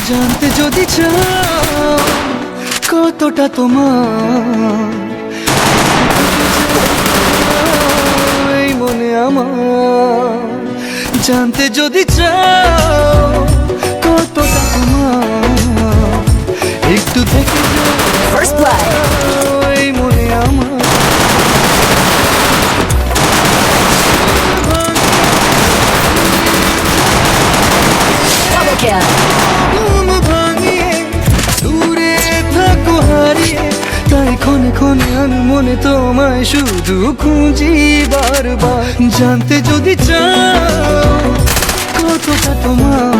জানতে যদি চাও কতটা তোমার এই মনে আমার, জানতে যদি চাও কতটা তোমার, একটু থেকে First blood. এই মনে আমার। Double kill. ঘুম ভাঙিয়ে দূরে থাকো হারিয়ে, তাই ক্ষণে ক্ষণে আমি মনে তোমায় শুধু খুঁজি বারবার। জানতে যদি চাও কতটা তোমার,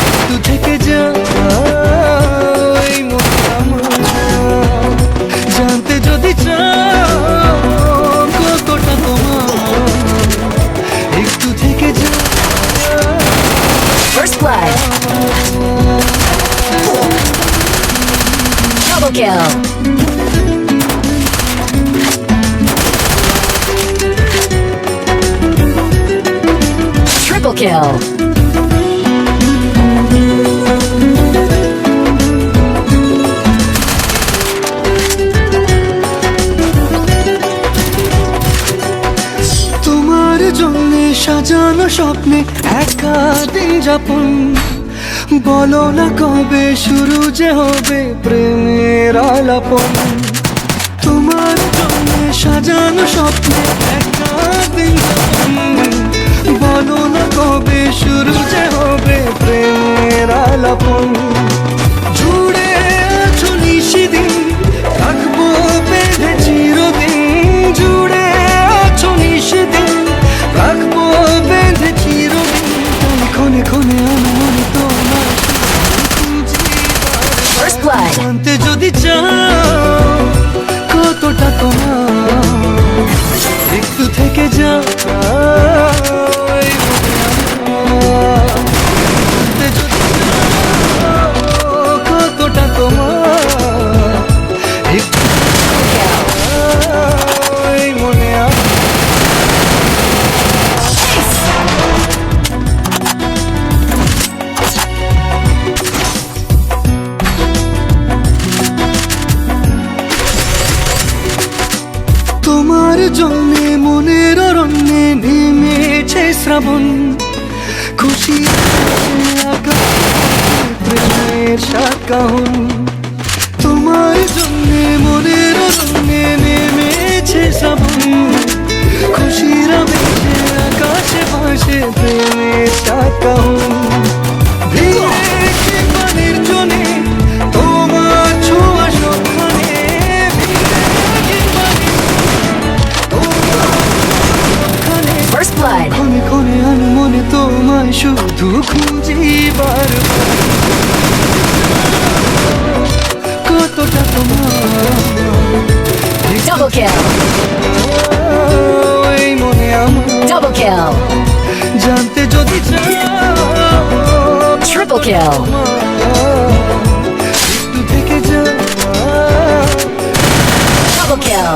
একটু থেকে যাও এই মনে আমার। জানতে যদি চাও কতটা তোমার, একটু থেকে যাও। First blood. Double kill. Triple kill. তোমার জন্য সাজানো স্বপ্নে একা দিন যাপন, বলো না কবে শুরু যে হবে প্রেমের আলাপন। তোমার জন্য সাজানো স্বপ্নে একা দিন যাপন, বলো না কবে শুরু যে হবে প্রেমের আলাপন। জুড়ে আছো নিশিদিন, থাকবো বেঁধে চিরদিন। জুড়ে আছো নিশিদিন, থাকবো বেঁধে চিরদিন। তাই ক্ষণে ক্ষণে আমি মনে তোমার খুঁজি বারবার। First blood. জানতে যদি চাও কতটা তোমার, একটু থেকে যাও এই মনে আমার। জানতে যদি চাও কতটা তোমার, একটু এই মনে আমার। তোমার জন্যে মনের অরণ্যে নেমেছে শ্রাবণ, খুশি প্রেমের শাকাহন। তোমার জন্যে মনের অরণ্যে নেমেছে শ্রাবণ, খুশিরা বেশে আকাশে ভাসে প্রেমের শাকাহন। ভিড়ে পানির জনে তোমার ছোঁয়া সখানে, First blood. ক্ষণে ক্ষণে আমি মনে তোমায় শুধু খুঁজি বারবার। কতটা তোমার, Double kill. এই মনে আমার। Double kill. জানতে যদি চাও Triple kill. একটু থেকে যাও। Double kill.